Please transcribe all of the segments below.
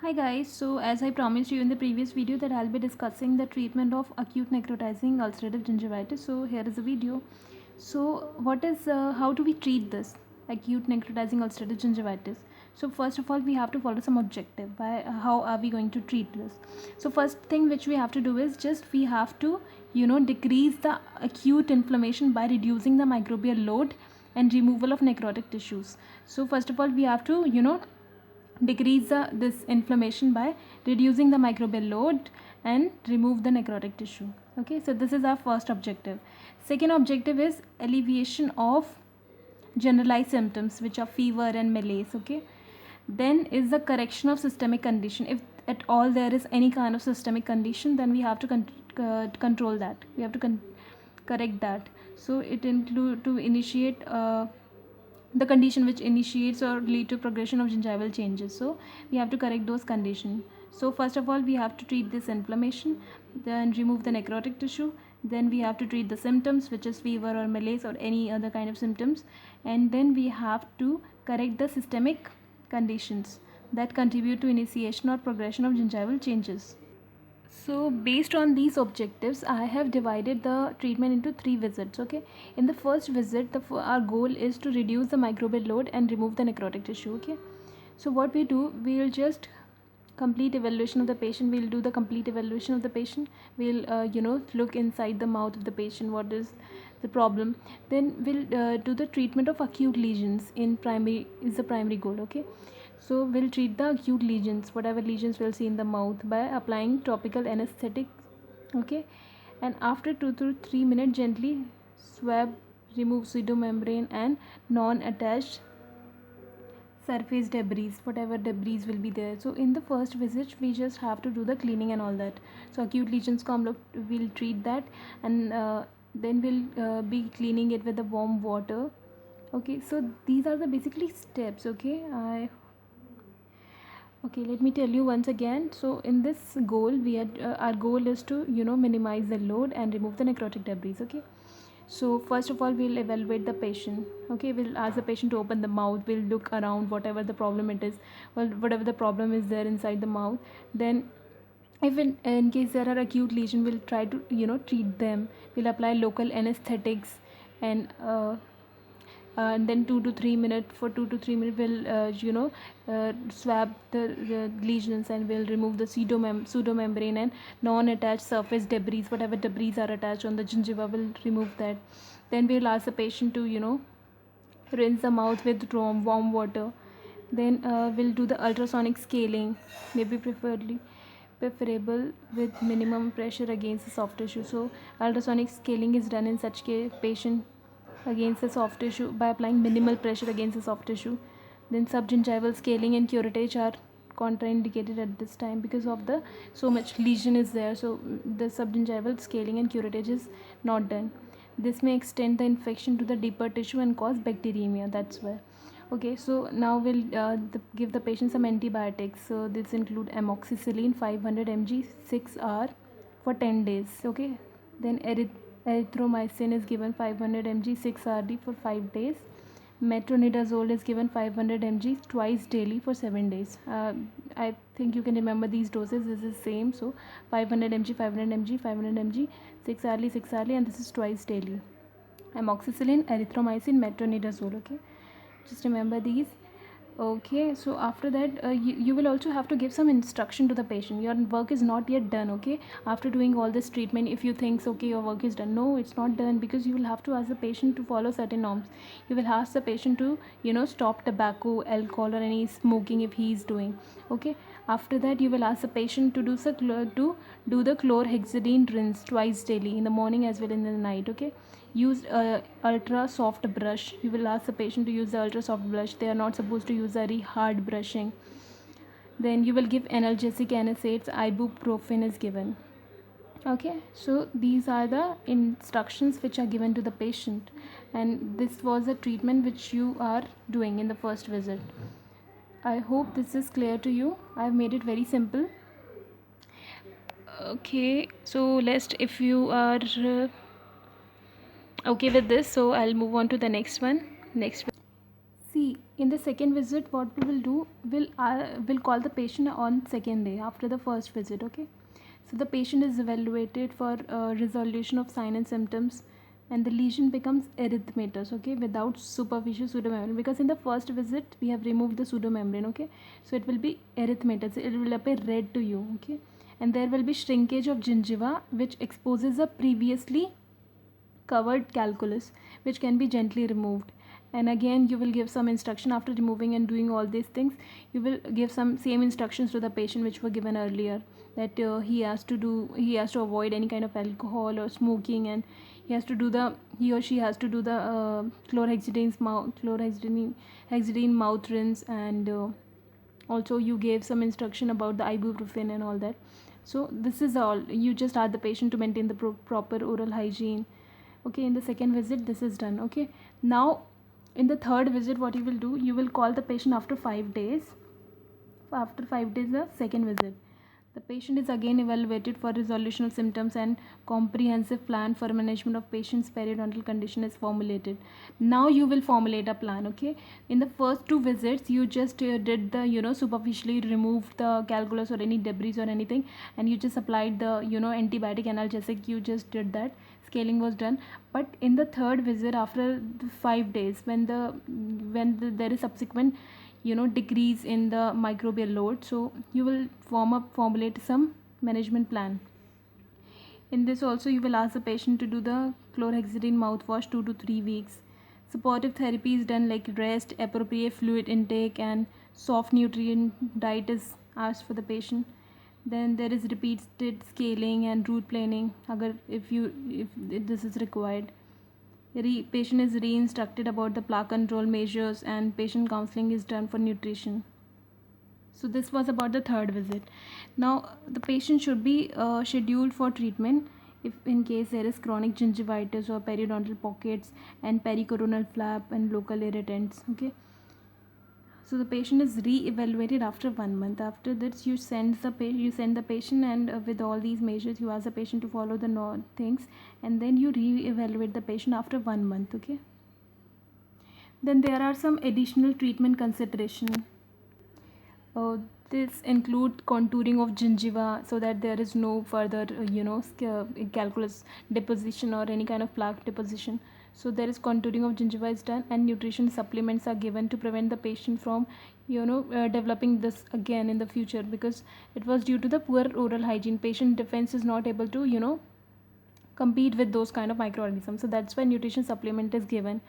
Hi guys, so as I promised you in the previous video that I'll be discussing the treatment of acute necrotizing ulcerative gingivitis. So here is a video. So how do we treat this acute necrotizing ulcerative gingivitis? So first of all we have to follow some objective by how are we going to treat this. So first thing which we have to do is just we have to decrease the acute inflammation by reducing the microbial load and removal of necrotic tissues. So first of all we have to decrease this inflammation by reducing the microbial load and remove the necrotic tissue. Okay, so this is our first objective. Second objective is alleviation of generalized symptoms which are fever and malaise. Okay, then is the correction of systemic condition. If at all there is any kind of systemic condition, then we have to control that, we have to correct that. So it include to initiate the condition which initiates or lead to progression of gingival changes. So we have to correct those conditions. So first of all we have to treat this inflammation, then remove the necrotic tissue, then we have to treat the symptoms which is fever or malaise or any other kind of symptoms, and then we have to correct the systemic conditions that contribute to initiation or progression of gingival changes. So based on these objectives, I have divided the treatment into 3 visits. Okay, in the first visit, our goal is to reduce the microbial load and remove the necrotic tissue. Okay, so what we do, we will just complete evaluation of the patient. We'll do the complete evaluation of the patient. We'll look inside the mouth of the patient. What is the problem? Then we'll do the treatment of acute lesions in primary is the primary goal. Okay, so we'll treat the acute lesions, whatever lesions we'll see in the mouth, by applying topical anesthetic. Okay, and after 2 to 3 minutes, gently swab, remove pseudomembrane and non-attached surface debris, whatever debris will be there. So in the first visit we just have to do the cleaning and all that. So acute lesions come, look, we'll treat that, and then we'll be cleaning it with the warm water. Okay, so these are the basically steps. Okay, let me tell you once again. So in this goal, we had our goal is to minimize the load and remove the necrotic debris. Okay, so first of all we'll evaluate the patient. Okay, we'll ask the patient to open the mouth. We'll look around whatever the problem it is, well, whatever the problem is there inside the mouth. Then if in case there are acute lesion, we'll try to treat them. We'll apply local anesthetics, and then 2 to 3 minutes, for 2 to 3 minutes we'll swab the lesions, and we'll remove the pseudomembrane and non-attached surface debris, whatever debris are attached on the gingiva, we'll remove that. Then we'll ask the patient to rinse the mouth with warm water. Then we'll do the ultrasonic scaling, maybe preferable with minimum pressure against the soft tissue. So ultrasonic scaling is done in such case patient against the soft tissue by applying minimal pressure against the soft tissue. Then subgingival scaling and curettage are contraindicated at this time because of the so much lesion is there. So the subgingival scaling and curettage is not done. This may extend the infection to the deeper tissue and cause bacteremia. That's why. Okay, so now we'll give the patient some antibiotics. So this include amoxicillin 500 mg 6 hour for 10 days. Okay, then erythromycin is given 500 mg 6 RD for 5 days. Metronidazole is given 500 mg twice daily for 7 days. I think you can remember these doses. This is same. So 500 mg, 500 mg, 500 mg, 6 hourly, 6 hourly, and this is twice daily. Amoxicillin, erythromycin, metronidazole. Okay, just remember these. Okay, so after that you will also have to give some instruction to the patient. Your work is not yet done. Okay, after doing all this treatment, if you think okay your work is done, no, it's not done, because you will have to ask the patient to follow certain norms. You will ask the patient to stop tobacco, alcohol, or any smoking if he is doing. Okay, after that you will ask the patient to do the chlorhexidine rinse twice daily, in the morning as well in the night. Okay, use ultra soft brush. You will ask the patient to use the ultra soft brush. They are not supposed to use very hard brushing. Then you will give analgesic NSAIDs, ibuprofen is given. Okay, so these are the instructions which are given to the patient, and this was the treatment which you are doing in the first visit. I hope this is clear to you. I've made it very simple. Okay, so let's, if you are okay with this, so I'll move on to the next one. See, in the second visit, what we will do, will call the patient on second day after the first visit. Okay, so the patient is evaluated for resolution of sign and symptoms, and the lesion becomes erythematous, okay, without superficial pseudomembrane, because in the first visit we have removed the pseudomembrane. Okay, so it will be erythematous, it will appear red to you. Okay, and there will be shrinkage of gingiva, which exposes a previously covered calculus, which can be gently removed. And again, you will give some instruction after removing and doing all these things. You will give some same instructions to the patient which were given earlier, that he has to avoid any kind of alcohol or smoking, and he or she has to do the hexidine mouth rinse, and also you gave some instruction about the ibuprofen and all that. So this is all. You just ask the patient to maintain the proper oral hygiene. Okay, in the second visit this is done. Okay, now in the third visit, what you will do, you will call the patient after 5 days. After 5 days, the second visit, the patient is again evaluated for resolution of symptoms, and comprehensive plan for management of patient's periodontal condition is formulated. Now you will formulate a plan. Okay, in the first 2 visits you just did the, superficially removed the calculus or any debris or anything, and you just applied the, antibiotic analgesic, you just did that, scaling was done. But in the third visit, after the 5 days, there is subsequent, decrease in the microbial load, so you will formulate some management plan. In this also, you will ask the patient to do the chlorhexidine mouthwash 2 to 3 weeks. Supportive therapy is done, like rest, appropriate fluid intake, and soft nutrient diet is asked for the patient. Then there is repeated scaling and root planing if this is required. Patient is re-instructed about the plaque control measures, and patient counseling is done for nutrition. So this was about the third visit. Now the patient should be scheduled for treatment if in case there is chronic gingivitis or periodontal pockets and pericoronal flap and local irritants. Okay, so the patient is re-evaluated after 1 month. After that, you send the patient, and with all these measures you ask the patient to follow the things, and then you re-evaluate the patient after 1 month. Okay, then there are some additional treatment consideration. This include contouring of gingiva, so that there is no further calculus deposition or any kind of plaque deposition. So there is contouring of gingiva is done, and nutrition supplements are given to prevent the patient from developing this again in the future, because it was due to the poor oral hygiene. Patient defense is not able to compete with those kind of microorganisms, so that's why nutrition supplement is given.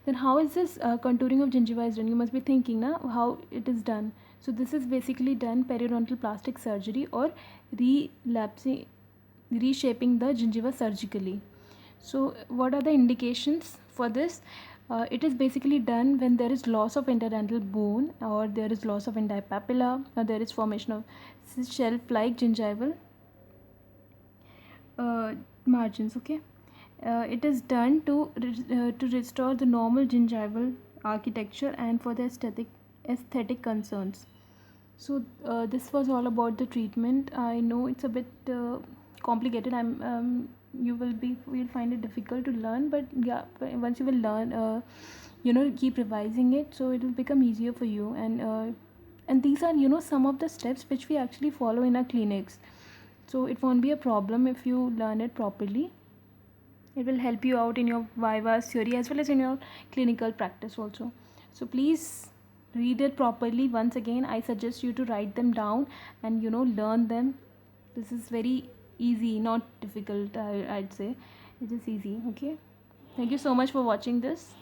Then how is this contouring of gingiva is done? You must be thinking now how it is done. So this is basically done periodontal plastic surgery, or reshaping the gingiva surgically. So what are the indications for this? It is basically done when there is loss of interdental bone, or there is loss of endopapilla, or there is formation of shelf-like gingival margins. Okay, it is done to restore the normal gingival architecture and for the aesthetic concerns. So this was all about the treatment. I know it's a bit complicated. You will find it difficult to learn, but yeah, once you will learn, keep revising it, so it will become easier for you. And these are some of the steps which we actually follow in our clinics, so it won't be a problem if you learn it properly. It will help you out in your viva theory as well as in your clinical practice also. So please read it properly. Once again, I suggest you to write them down and learn them. This is very easy, not difficult. I'd say it is easy. Okay, thank you so much for watching this.